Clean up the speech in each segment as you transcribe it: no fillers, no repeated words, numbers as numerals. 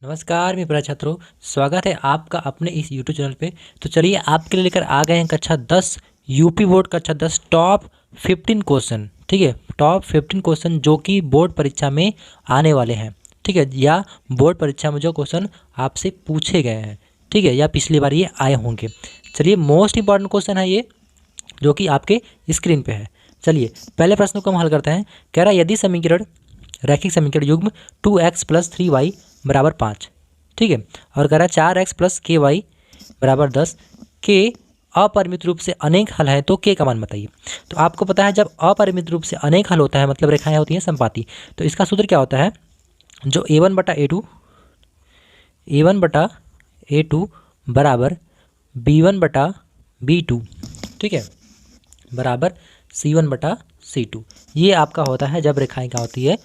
नमस्कार मेरे छात्रों, स्वागत है आपका अपने इस यूट्यूब चैनल पे। तो चलिए आपके लिए लेकर आ गए हैं कक्षा 10 यूपी बोर्ड कक्षा 10 टॉप 15 क्वेश्चन। ठीक है, टॉप 15 क्वेश्चन जो कि बोर्ड परीक्षा में आने वाले हैं। ठीक है, या बोर्ड परीक्षा में जो क्वेश्चन आपसे पूछे गए हैं, ठीक है, या पिछली बार ये आए होंगे। चलिए मोस्ट इंपॉर्टेंट क्वेश्चन है ये, जो कि आपके स्क्रीन पे है। चलिए पहले प्रश्न को हम हल करते हैं। कह रहा है यदि समीकरण रैखिक समीकरण युग्म 2x + 3y = 5, ठीक है, और कह रहा है 4x + ky = 10 के अपरिमित रूप से अनेक हल है तो के का मान बताइए। तो आपको पता है जब अपरिमित रूप से अनेक हल होता है मतलब रेखाएं होती हैं संपाती, तो इसका सूत्र क्या होता है, जो a1/a2 बराबर b1/b2, ठीक है, बराबर c1/c2। ये आपका होता है जब रेखाएं क्या होती है,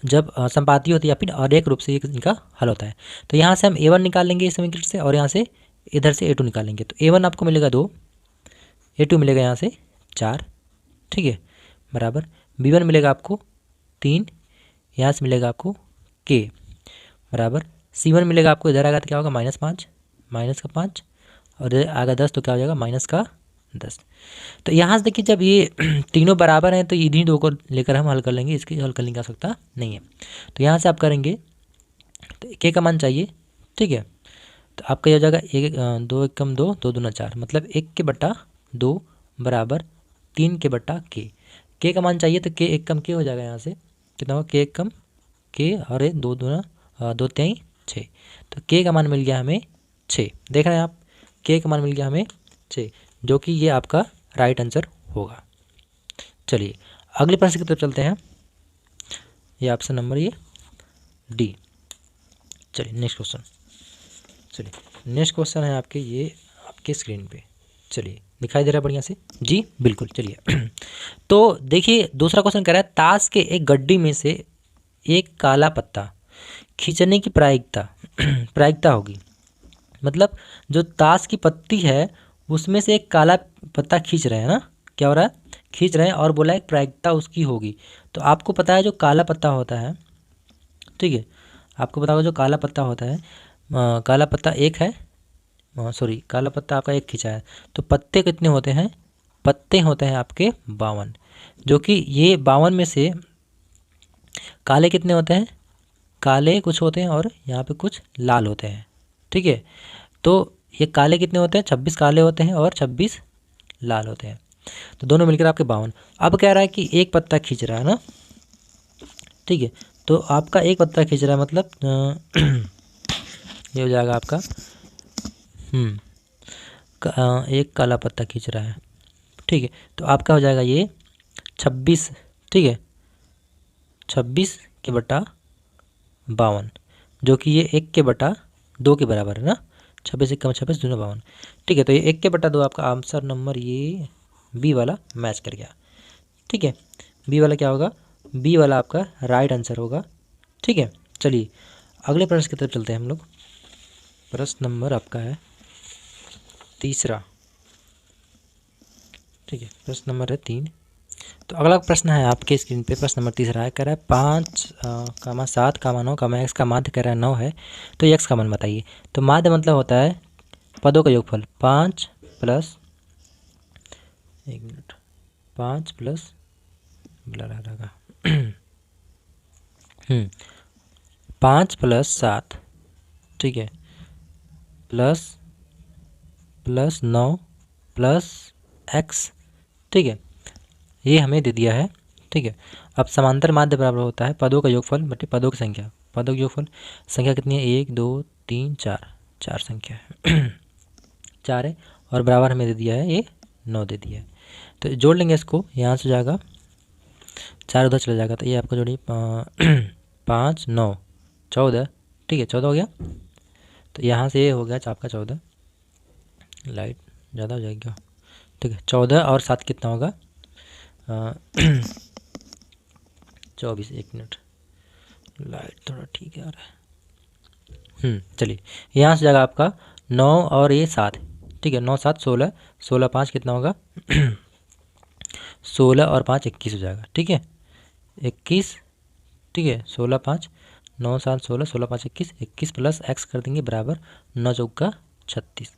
जब संपाती होती है या फिर अनेक रूप से इनका हल होता है। तो यहाँ से हम a1 निकाल लेंगे इस समीकरण से, और यहाँ से इधर से a2 निकालेंगे। तो a1 आपको मिलेगा 2, a2 मिलेगा यहाँ से 4, ठीक है, बराबर b1 मिलेगा आपको 3, यहाँ से मिलेगा आपको k, बराबर c1 मिलेगा आपको, इधर आएगा तो क्या होगा -5, -5, और इधर आएगा 10 तो क्या हो जाएगा -10। तो यहाँ से देखिए जब ये तीनों बराबर हैं तो इन्हीं दो को लेकर हम हल कर लेंगे, इसकी हल करने की आवश्यकता नहीं है। तो यहाँ से आप करेंगे तो के का मान चाहिए, ठीक है। तो आपका ये हो जाएगा 2 × 2 2 दूना 4, मतलब 1/2 बराबर 3/k। के का मान चाहिए तो के 1 × के हो जाएगा, यहाँ से कितना होगा के 1 × के, और 2 दूना 2 3 6। तो के का मान मिल गया हमें 6। देख रहे हैं आप, के का मान मिल गया हमें 6, जो कि ये आपका राइट आंसर होगा। चलिए अगले प्रश्न की तरफ चलते हैं। ये ऑप्शन नंबर ये डी। चलिए नेक्स्ट क्वेश्चन। चलिए नेक्स्ट क्वेश्चन है आपके, ये आपके स्क्रीन पे। चलिए दिखाई दे रहा है बढ़िया से जी, बिल्कुल। चलिए तो देखिए दूसरा क्वेश्चन कह रहा है ताश के एक गड्डी में से एक काला पत्ता खींचने की प्रायिकता होगी। मतलब जो ताश की पत्ती है उसमें से एक काला पत्ता खींच रहे हैं ना, क्या हो रहा है, खींच रहे हैं, और बोला है प्रायिकता उसकी होगी। तो आपको पता है जो काला पत्ता होता है, ठीक है, आपको पता होगा जो काला पत्ता होता है, काला पत्ता एक है, सॉरी काला पत्ता आपका एक खींचा है, तो पत्ते कितने होते हैं, पत्ते होते हैं आपके 52, जो कि ये 52 में से काले कितने होते हैं, काले कुछ होते हैं और यहाँ पे कुछ लाल होते हैं, ठीक है। तो ये काले कितने होते हैं, 26 काले होते हैं और 26 लाल होते हैं, तो दोनों मिलकर आपके 52। अब कह रहा है कि एक पत्ता खींच रहा है ना, ठीक है, तो आपका एक पत्ता खींच रहा है मतलब ये हो जाएगा आपका एक काला पत्ता खींच रहा है, ठीक है, तो आपका हो जाएगा ये 26, ठीक है, 26/52, जो कि ये 1/2 के बराबर है ना, 26 × 26 दूना 52, ठीक है। तो ये 1/2 आपका आंसर नंबर ये बी वाला मैच कर गया, ठीक है। बी वाला क्या होगा, बी वाला आपका राइट आंसर होगा, ठीक है। चलिए अगले प्रश्न की तरफ चलते हैं हम लोग। प्रश्न नंबर आपका है तीसरा, ठीक है, प्रश्न नंबर है 3। तो अगला प्रश्न है आपके स्क्रीन पे, प्रश्न नंबर तीसरा है, कह रहा है 5, 7, 9, x का माध्य कह रहा है 9 है, तो x का मान बताइए। तो माध्य मतलब होता है पदों का योगफल, 5 प्लस 1 मिनट 5 प्लस ब्लर आ रहा 5 + 7, ठीक है, प्लस 9 प्लस x, ठीक है, ये हमें दे दिया है, ठीक है। अब समांतर माध्य बराबर होता है पदों का योगफल बटे पदों की संख्या। पदों की योगफल संख्या कितनी है, 1 2 3 4, 4 संख्या है 4 है, और बराबर हमें दे दिया है ये 9 दे दिया है। तो जोड़ लेंगे इसको, यहाँ से जाएगा 4 उधर चला जाएगा, तो ये आपको जोड़िए 5 9 14, ठीक है, 14 हो गया। तो यहाँ से ये हो गया आपका 14, लाइट ज़्यादा हो जाएगी, ठीक है, 14 और 7 कितना होगा 24, 1 मिनट, लाइट थोड़ा ठीक है आ रहा है। चलिए यहाँ से जाएगा आपका 9 और ये 7, ठीक है, 9 7 16, 16 5 कितना होगा 16 और 5 21 हो जाएगा, ठीक है, 21, ठीक है, 16 5 9 7 16, 16 5 21, 21 प्लस एक्स कर देंगे बराबर 9 चौका 36।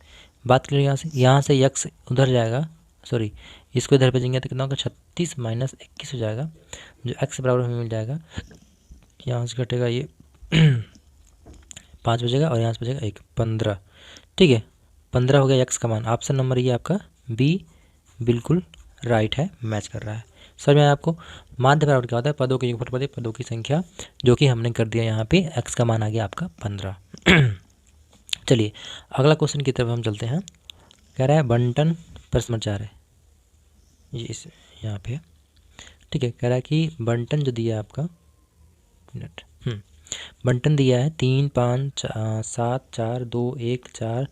बात करिए यहाँ से एक्स उधर जाएगा, सॉरी इसको इधर भेजेंगे तो कितना होगा 36 माइनस 21 हो जाएगा, जो एक्स बराबर हमें मिल जाएगा। यहाँ से घटेगा ये 5 बचेगा और यहाँ से बचेगा 1, 15। ठीक है, 15 हो गया एक्स का मान। ऑप्शन नंबर ये आपका बी बिल्कुल राइट है, मैच कर रहा है। समझ में आया आपको? माध्य बराबर क्या होता है? पदों के योगफल बटे पदों की संख्या, जो कि हमने कर दिया यहाँ पे एक्स का मान आ गया आपका 15। चलिए अगला क्वेश्चन की तरफ हम चलते हैं। कह रहा है बंटन, प्रश्न 4 है ये, इस यहाँ पे ठीक है। कह रहा है कि बंटन जो दिया है आपका मिनट बंटन दिया है 3 5 7 4 2 1 4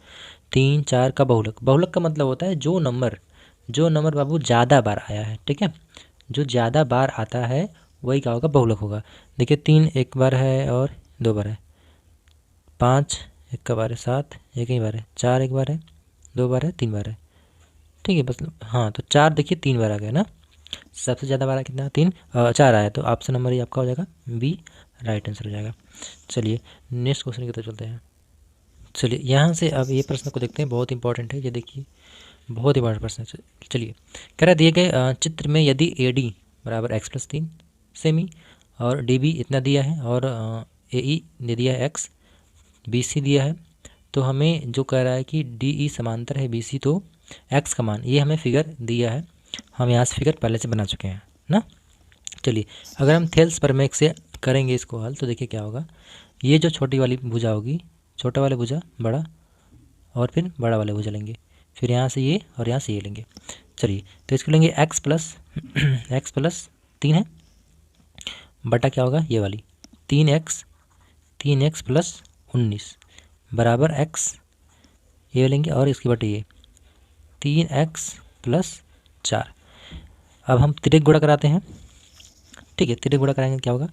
3 4 का बहुलक। बहुलक का मतलब होता है जो नंबर बाबू ज़्यादा बार आया है। ठीक है, जो ज़्यादा बार आता है वही क्या होगा? बहुलक होगा। देखिए 3 एक बार है और 2 बार है, 5 एक का बार है, 7 एक ही बार है, 4 एक बार है, 2 बार है, 3 बार है। ठीक है, बस हाँ तो 4 देखिए 3 बार आ गया ना, सबसे ज़्यादा बार कितना? 3 4 आया, तो ऑप्शन नंबर ये आपका हो जाएगा बी, राइट आंसर हो जाएगा। चलिए नेक्स्ट क्वेश्चन की तरफ चलते हैं। चलिए यहाँ से अब ये प्रश्न को देखते हैं, बहुत इंपॉर्टेंट है ये, देखिए बहुत ही बड़ा प्रश्न है। चलिए कह रहा दिए गए चित्र में यदि ए डी बराबर एक्स प्लस 3 सेमी और डी बी इतना दिया है और ए ई दे दिया है एक्स, बी सी दिया है, तो हमें जो कह रहा है कि डी ई समांतर है बी सी, तो एक्स का मान, ये हमें फिगर दिया है, हम यहाँ से फिगर पहले से बना चुके हैं ना। चलिए अगर हम थेल्स प्रमेय से करेंगे इसको हल, तो देखिए क्या होगा। ये जो छोटी वाली भुजा होगी, छोटा वाला भुजा बड़ा, और फिर बड़ा वाला भुजा लेंगे, फिर यहाँ से ये और यहाँ से ये लेंगे। चलिए तो इसको लेंगे एक्स प्लस 3 है बटा क्या होगा ये वाली 3x प्लस 19 बराबर एक्स, ये लेंगे और इसके बटे ये 3x प्लस 4। अब हम तिर्यक गुणा कराते हैं। ठीक है, तिर्यक गुणा कराएंगे क्या होगा,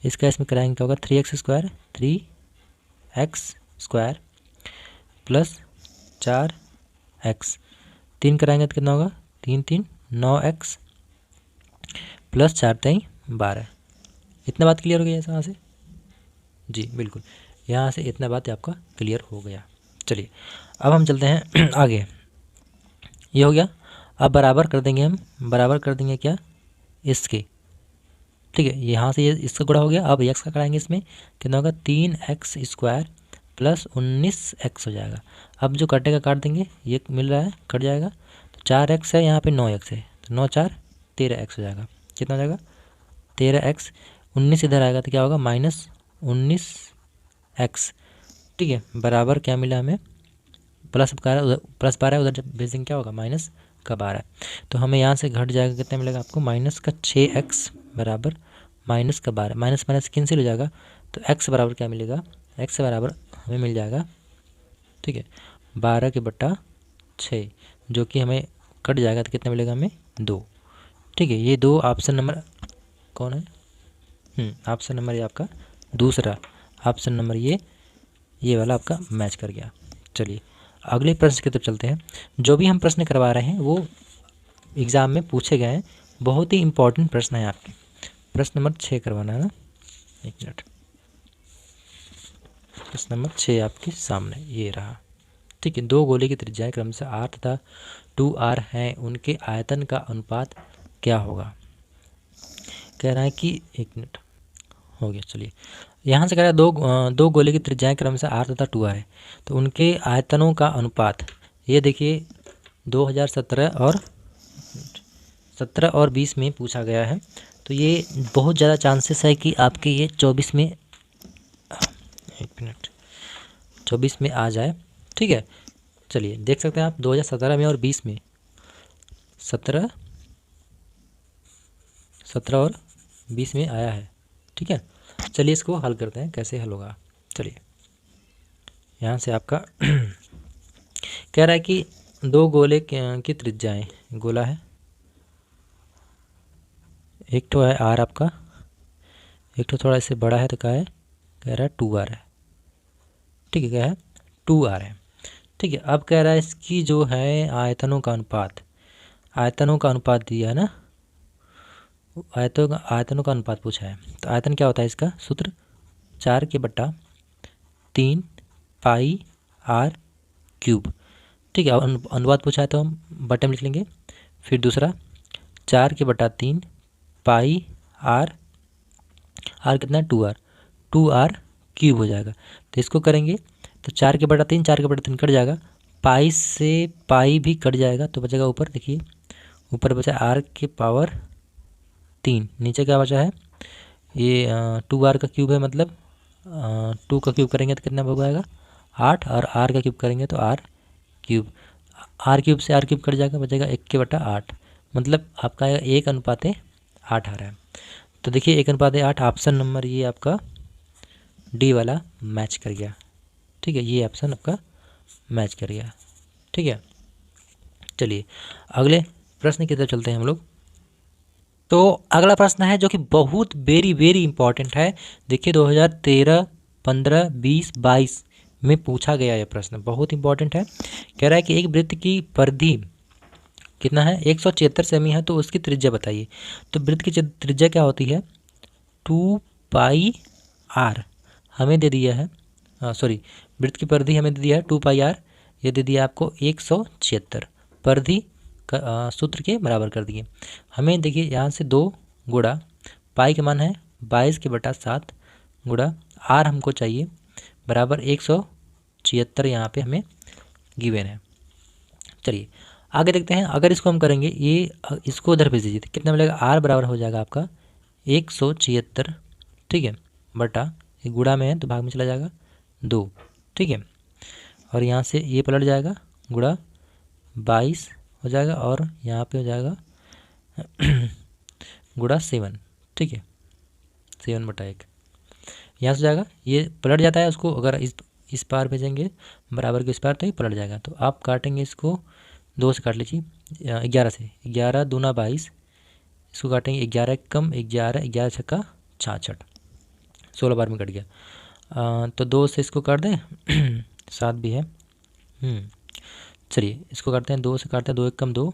इसका इसमें कराएंगे क्या होगा 3x स्क्वायर प्लस 4x, 3 कराएंगे तो कितना होगा 3 3 9x प्लस 4 3 12। इतना बात क्लियर हो गया यहाँ से? जी बिल्कुल, यहाँ से इतना बात आपका क्लियर हो गया। चलिए अब हम चलते हैं आगे। ये हो गया, अब बराबर कर देंगे हम, बराबर कर देंगे क्या इसके। ठीक है, यहाँ से ये इसका गुणा हो गया, अब एक्स का कराएंगे, इसमें कितना होगा 3x स्क्वायर प्लस 19x हो जाएगा। अब जो कटेगा काट देंगे, ये मिल रहा है कट जाएगा, तो 4x है यहाँ पे 9x है, तो 9 4 13x हो जाएगा। कितना हो जाएगा 13x, 19 इधर आएगा तो क्या होगा माइनस 19x। ठीक है, बराबर क्या मिला हमें प्लस 12 उधर जब भेज देंगे क्या होगा माइनस का 12। तो हमें यहाँ से घट जाएगा, कितना मिलेगा आपको माइनस का 6x बराबर माइनस का 12, माइनस माइनस कैंसिल हो जाएगा, तो x बराबर क्या मिलेगा, x बराबर हमें मिल जाएगा ठीक है 12 के बट्टा 6, जो कि हमें कट जाएगा तो कितना मिलेगा हमें 2। ठीक है, ये 2 ऑप्शन नंबर कौन है, ऑप्शन नंबर ये आपका दूसरा, ऑप्शन नंबर ये वाला आपका मैच कर गया। चलिए अगले प्रश्न की तरफ चलते हैं। जो भी हम प्रश्न करवा रहे हैं वो एग्ज़ाम में पूछे गए हैं, बहुत ही इंपॉर्टेंट प्रश्न है आपके। प्रश्न नंबर 6 करवाना है ना, एक मिनट, प्रश्न नंबर 6 आपके सामने ये रहा। ठीक है, 2 गोले की त्रिज्याएं क्रमशः r तथा 2r हैं, उनके आयतन का अनुपात क्या होगा। कह रहा है कि एक मिनट हो गया। चलिए यहाँ से कह रहा है दो गोले की त्रिज्याएं क्रमशः r तथा 2r है, तो उनके आयतनों का अनुपात, ये देखिए 2017 और 20 में पूछा गया है, तो ये बहुत ज़्यादा चांसेस है कि आपके ये 24 में, एक मिनट 24 में आ जाए। ठीक है, चलिए देख सकते हैं आप 2017 में और 20 में, 17 और 20 में आया है। ठीक है, चलिए इसको हल करते हैं, कैसे हल होगा। चलिए यहाँ से आपका कह रहा है कि 2 गोले की त्रिज्याएं, गोला है, एक तो है r आपका, एक तो थोड़ा इससे बड़ा है, तो क्या है कह रहा है 2r है। ठीक है, क्या है 2r है। ठीक है, अब कह रहा है इसकी जो है आयतनों का अनुपात दिया है ना, आयतनों का अनुपात पूछा है, तो आयतन क्या होता है इसका सूत्र 4/3 पाई आर क्यूब। ठीक है, अनुपात पूछा है तो हम बटे में लिख लेंगे। फिर दूसरा 4/3 पाई आर कितना है 2r, 2r क्यूब हो जाएगा। तो इसको करेंगे तो 4/3 कट जाएगा, पाई से पाई भी कट जाएगा, तो बचेगा ऊपर, देखिए ऊपर बचा r3, नीचे क्या बचा है ये 2r का क्यूब है, मतलब 2 का क्यूब करेंगे तो कितना हो जाएगा 8, और r का क्यूब करेंगे तो r क्यूब से r क्यूब कट जाएगा, बचेगा 1/8, मतलब आपका 1:8 आ रहा है। तो देखिए 1:8, ऑप्शन नंबर ये आपका डी वाला मैच कर गया। ठीक है, ये ऑप्शन आपका मैच कर गया। ठीक है, चलिए अगले प्रश्न की तरफ चलते हैं हम लोग। तो अगला प्रश्न है जो कि बहुत वेरी वेरी इंपॉर्टेंट है। देखिए 2013, 15, 20, 22 में पूछा गया यह प्रश्न, बहुत इंपॉर्टेंट है। कह रहा है कि एक वृत्त की परिधि कितना है 176 सेमी है, तो उसकी त्रिज्या बताइए। तो वृत्त की त्रिज्या क्या होती है 2 पाई आर हमें दे दिया है, सॉरी वृत्त की परिधि हमें दे दिया है 2 पाई आर, ये दे दिया आपको 176, परिधि का सूत्र के बराबर कर दिए। हमें देखिए यहाँ से 2 गुणा पाई का मान है 22/7 गुणा आर हमको चाहिए बराबर 176 यहाँ पे हमें गिवन है। चलिए आगे देखते हैं, अगर इसको हम करेंगे ये इसको उधर भेज दीजिए तो कितना मिलेगा, आर बराबर हो जाएगा आपका 176, ठीक है, बटा ये गुणा में है तो भाग में चला जाएगा 2, ठीक है, और यहाँ से ये पलट जाएगा गुणा 22 हो जाएगा, और यहाँ पे हो जाएगा गुणा 7, ठीक है, 7/1 यहाँ से जाएगा, ये पलट जाता है उसको, अगर इस पार भेजेंगे बराबर के इस पार तो ये पलट जाएगा। तो आप काटेंगे इसको 2 से काट लीजिए, 11 से, 11 दूना 22, इसको काटेंगे 11 कम 11, 11 छक्का 66, 16 बार में कट गया। तो 2 से इसको काट दें 7 भी है, चलिए इसको काटते हैं, 2 से काटते हैं, 2 1 कम 2,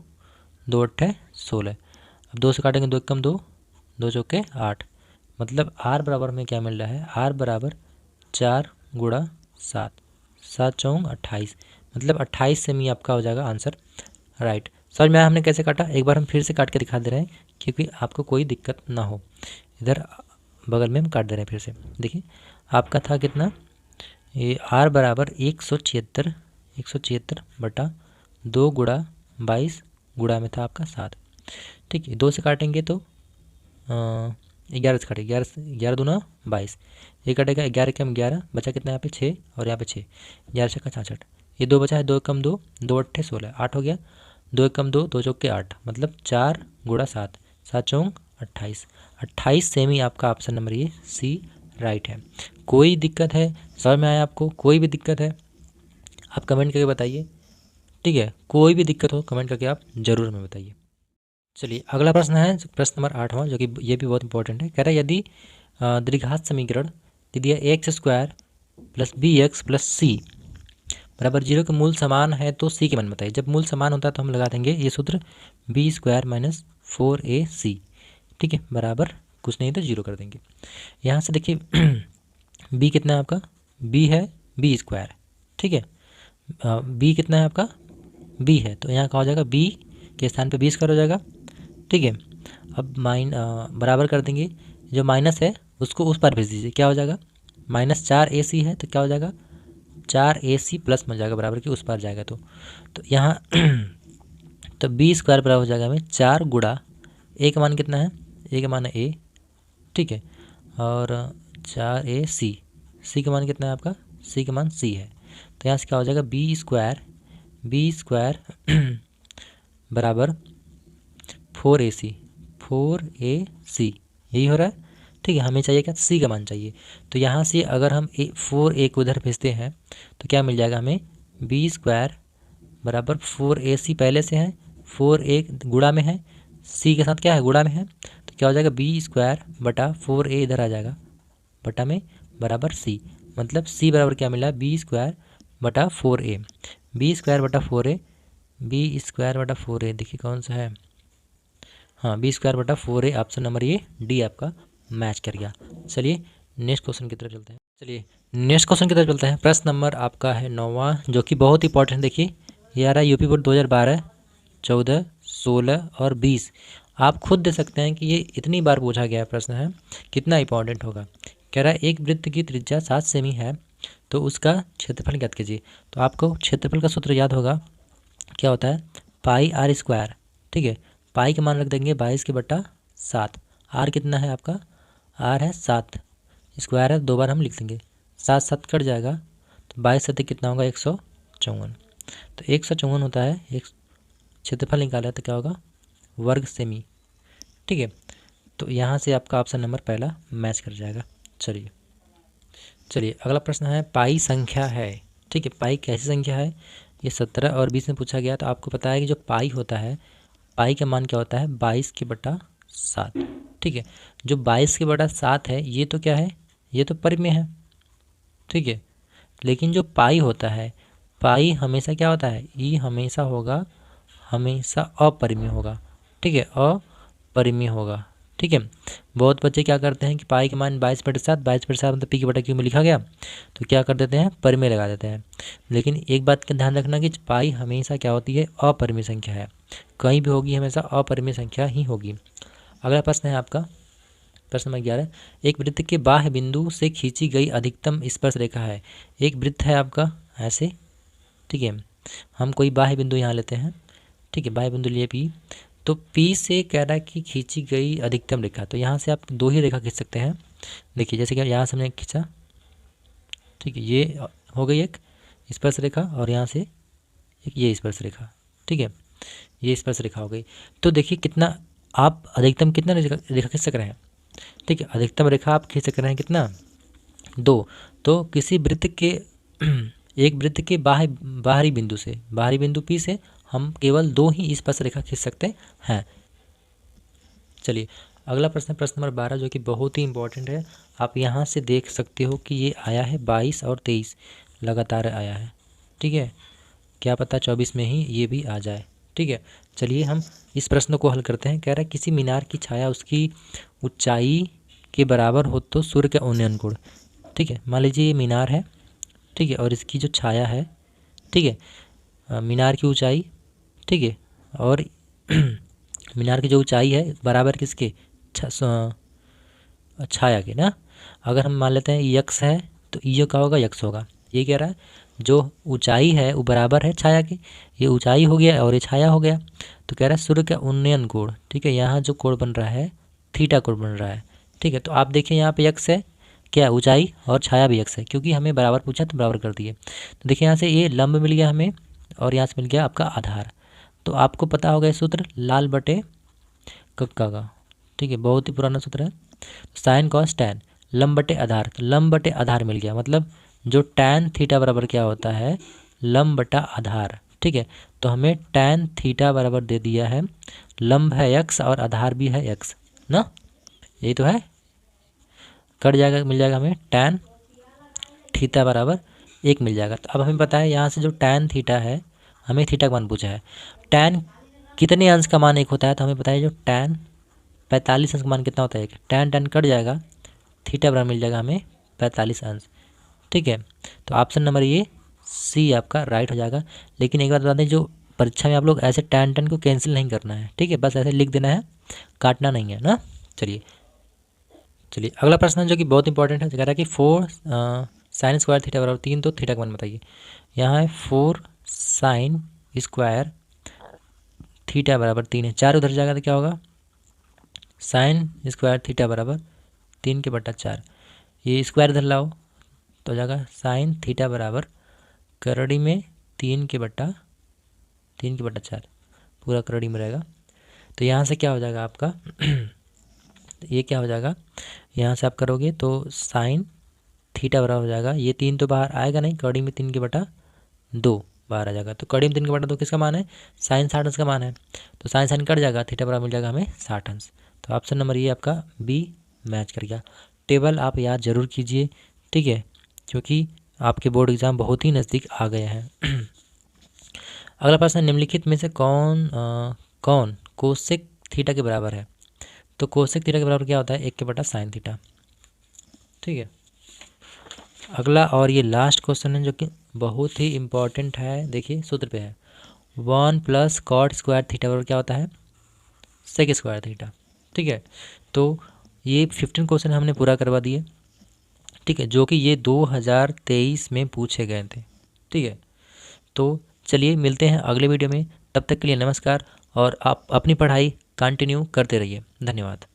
2 8 16, अब 2 से काटेंगे 2 1 कम 2, 2 चौके 8, मतलब आर बराबर में क्या मिल रहा है, आर बराबर 4 गुणा 7, 7 चौंग 28, मतलब 28 सेमी आपका हो जाएगा आंसर राइट। समझ में आया हमने कैसे काटा, एक बार हम फिर से काट के दिखा दे रहे हैं क्योंकि आपको कोई दिक्कत ना हो। इधर बगल में हम काट दे रहे हैं फिर से, देखिए आपका था कितना, ये आर बराबर 176 बटा 2 गुणा 22 गुणा में था आपका 7, ठीक है, 2 से काटेंगे तो 11 से काटेंगे, 11 दूना 22, ये कटेगा 11 कम 11, बचा कितना यहाँ पे 6, और यहाँ पे 6, 11 छक्का 66, ये 2 बचा है, 2 कम 2, 2 8 16, 8 हो गया, 2 कम 2, 2 चौके 8, मतलब 4 गुणा 7, 7 चौंग 28, 28 सेमी आपका ऑप्शन नंबर ये सी राइट है। कोई दिक्कत है, समझ में आया आपको, कोई भी दिक्कत है आप कमेंट करके बताइए, ठीक है, कोई भी दिक्कत हो कमेंट करके आप ज़रूर हमें बताइए। चलिए अगला प्रश्न है प्रश्न नंबर 8वां, जो कि ये भी बहुत इंपॉर्टेंट है। कह रहा है यदि द्विघात समीकरण दे दिया x² + bx + c बराबर 0 के मूल समान है तो c के मान बताइए। जब मूल समान होता है तो हम लगा देंगे ये सूत्र b² - 4ac, ठीक है, बराबर कुछ नहीं तो 0 कर देंगे। यहाँ से देखिए b कितना है आपका, b है b², ठीक है, b कितना है आपका b है, तो यहाँ क्या हो जाएगा b के स्थान पे b² हो जाएगा, ठीक है। अब बराबर कर देंगे, जो माइनस है उसको उस पार भेज दीजिए, क्या हो जाएगा -4ac है तो क्या हो जाएगा 4ac प्लस में जाएगा बराबर के उस पार जाएगा, तो यहाँ तो b² बराबर हो जाएगा हमें 4 गुणा a का मान कितना है, a का मान है a, ठीक है, और 4ac, c का मान कितना है आपका, c का मान c है, तो यहाँ से क्या हो जाएगा b² बराबर 4ac, यही हो रहा है, ठीक है। हमें चाहिए क्या, c का मान चाहिए, तो यहाँ से अगर हम 4a को उधर भेजते हैं तो क्या मिल जाएगा हमें b² बराबर 4ac पहले से है, 4a गुणा में है, c के साथ क्या है गुणा में है, तो क्या हो जाएगा b² बटा 4a इधर आ जाएगा बटा में बराबर c, मतलब c बराबर क्या मिला b² बटा 4a, b² बटा 4a, b² बटा 4a, देखिए कौन सा है, हाँ b² बटा 4a, ऑप्शन नंबर ये डी आपका मैच कर गया। चलिए नेक्स्ट क्वेश्चन की तरफ चलते हैं। चलिए नेक्स्ट क्वेश्चन की तरफ चलते हैं। प्रश्न नंबर आपका है 9वां, जो कि बहुत इंपॉर्टेंट। देखिए ये आ रहा है यूपी बोर्ड 2012, 14, 16 और 20। आप खुद दे सकते हैं कि ये इतनी बार पूछा गया प्रश्न है, कितना इंपॉर्टेंट होगा। कह रहा है एक वृत्त की त्रिज्या 7 सेमी है तो उसका क्षेत्रफल ज्ञात कीजिए। तो आपको क्षेत्रफल का सूत्र याद होगा, क्या होता है, पाई आर स्क्वायर। ठीक है, पाई का मान रख देंगे 22/7। आर कितना है आपका, आर है 7, स्क्वायर है 2 बार हम लिख देंगे, 7 7 कट जाएगा तो 22 कितना होगा, 154। तो 154 होता है, एक क्षेत्रफल निकाला तो क्या होगा, वर्ग सेमी। ठीक है, तो यहाँ से आपका ऑप्शन नंबर पहला मैच कर जाएगा। चलिए चलिए अगला प्रश्न है, पाई संख्या है। ठीक है, पाई कैसी संख्या है, ये 17 और 20 में पूछा गया। तो आपको पता है कि जो पाई होता है, पाई का मान क्या होता है, 22/7। ठीक है, जो 22/7 है ये तो क्या है, ये तो परिमेय है। ठीक है, लेकिन जो पाई होता है, पाई हमेशा क्या होता है, ये हमेशा होगा, हमेशा अपरिमेय होगा। ठीक है, अपरिमेय होगा। ठीक है, बहुत बच्चे क्या करते हैं कि पाई के मान 22/7, 22/7 मतलब p/q में लिखा गया, तो क्या कर देते हैं, परिमेय लगा देते हैं। लेकिन एक बात का ध्यान रखना कि पाई हमेशा क्या होती है, अपरिमेय संख्या है। कहीं भी होगी हमेशा अपरिमेय संख्या ही होगी। अगला प्रश्न है आपका प्रश्न नंबर 11, एक वृत्त के बाह्य बिंदु से खींची गई अधिकतम स्पर्श रेखा है। एक वृत्त है आपका ऐसे। ठीक है, हम कोई बाह्य बिंदु यहाँ लेते हैं। ठीक है, बाह्य बिंदु लिए पी, तो पी से कह रहा है कि खींची गई अधिकतम रेखा। तो यहाँ से आप 2 ही रेखा खींच सकते हैं। देखिए जैसे कि यहाँ से हमने खींचा, ठीक है, ये हो गई एक स्पर्श रेखा, और यहाँ से एक ये स्पर्श रेखा। ठीक है, ये स्पर्श रेखा हो गई। तो देखिए कितना आप अधिकतम कितना रेखा खींच सक रहे हैं। ठीक है, अधिकतम रेखा आप खींच सक रहे हैं कितना, 2। तो किसी वृत्त के एक वृत्त के बाहरी बिंदु से, बाहरी बिंदु पी से हम केवल 2 ही स्पर्श रेखा खींच सकते हैं। चलिए अगला प्रश्न, प्रश्न नंबर 12, जो कि बहुत ही इंपॉर्टेंट है। आप यहाँ से देख सकते हो कि ये आया है 22 और 23 लगातार आया है। ठीक है, क्या पता 24 में ही ये भी आ जाए। ठीक है, चलिए हम इस प्रश्न को हल करते हैं। कह रहा है किसी मीनार की छाया उसकी ऊंचाई के बराबर हो तो सूर्य का उन्नयन कोण। ठीक है, मान लीजिए ये मीनार है। ठीक है, और इसकी जो छाया है, ठीक है, मीनार की ऊंचाई, ठीक है, और मीनार की जो ऊंचाई है बराबर किसके, छाया के ना। अगर हम मान लेते हैं यक्स है तो ये क्या होगा, यक्स होगा। ये कह रहा है जो ऊंचाई है वो बराबर है छाया के, ये ऊंचाई हो गया और ये छाया हो गया। तो कह रहा है सूर्य का उन्नयन कोण। ठीक है, यहाँ जो कोण बन रहा है थीटा कोण बन रहा है। ठीक है, तो आप देखिए यहाँ पे यक्स है, क्या ऊंचाई और छाया भी यक्स है, क्योंकि हमें बराबर पूछा तो बराबर कर दिए। तो देखिए यहाँ से ये लंब मिल गया हमें, और यहाँ से मिल गया आपका आधार। तो आपको पता होगा सूत्र लाल बटे कक्का का। ठीक है, बहुत ही पुराना सूत्र है, साइन कॉस टैन, लंब बटे आधार। तो लंब बटे आधार मिल गया, मतलब जो टैन थीटा बराबर क्या होता है, लंब बटा आधार। ठीक है, तो हमें टैन थीटा बराबर दे दिया है, लंब है यक्स और आधार भी है यक्स ना, यही तो है। कट जाएगा, मिल जाएगा हमें टैन थीटा बराबर 1 मिल जाएगा। तो अब हमें पता है यहाँ से जो टैन थीटा है, हमें थीटा का मान पूछा है। टैन कितने अंश का मान 1 होता है, तो हमें पता है जो टैन 45 अंश का मान कितना होता है, टैन टैन कट जाएगा, थीटा बराबर मिल जाएगा हमें 45 अंश। ठीक है, तो ऑप्शन नंबर ये सी आपका राइट हो जाएगा। लेकिन एक बात बता दें, जो परीक्षा में आप लोग ऐसे टैन टैन को कैंसिल नहीं करना है। ठीक है, बस ऐसे लिख देना है, काटना नहीं है ना। चलिए चलिए अगला प्रश्न है जो कि बहुत इंपॉर्टेंट है। कह रहा है कि 4 साइन स्क्वायर थीटा बराबर 3, तो थीटा का मान बताइए। यहाँ है 4 साइन स्क्वायर थीटा बराबर 3 है, 4 उधर जाएगा तो क्या होगा, साइन स्क्वायर थीटा बराबर 3/4। ये स्क्वायर इधर लाओ तो हो जाएगा साइन थीटा बराबर करड़ी में 3/4, पूरा करड़ी में रहेगा। तो यहाँ से क्या हो जाएगा आपका ये क्या हो जाएगा, यहाँ से आप करोगे तो साइन थीटा बराबर हो जाएगा, ये 3 तो बाहर आएगा नहीं, कड़ी में 3/2 बाहर आ जाएगा। तो कड़ी में 3/2 किसका मान है, साइन 60 अंश का मान है। तो साइन साइन कट जाएगा, थीटा बराबर मिल जाएगा हमें 60 अंश। तो ऑप्शन नंबर ये आपका बी मैच कर गया। टेबल आप याद जरूर कीजिए, ठीक है, क्योंकि आपके बोर्ड एग्ज़ाम बहुत ही नज़दीक आ गए हैं। अगला प्रश्न, निम्नलिखित में से कौन कोसेक थीटा के बराबर है। तो कोसेक थीटा के बराबर क्या होता है, 1/sin थीटा। ठीक है, अगला और ये लास्ट क्वेश्चन है जो कि बहुत ही इम्पोर्टेंट है। देखिए सूत्र पे है 1 + cot स्क्वायर थीटा बराबर क्या होता है, सेक स्क्वायर थीटा। ठीक है, तो ये 15 क्वेश्चन हमने पूरा करवा दिए। ठीक है, जो कि ये 2023 में पूछे गए थे। ठीक है, तो चलिए मिलते हैं अगले वीडियो में, तब तक के लिए नमस्कार और आप अपनी पढ़ाई कंटिन्यू करते रहिए। धन्यवाद।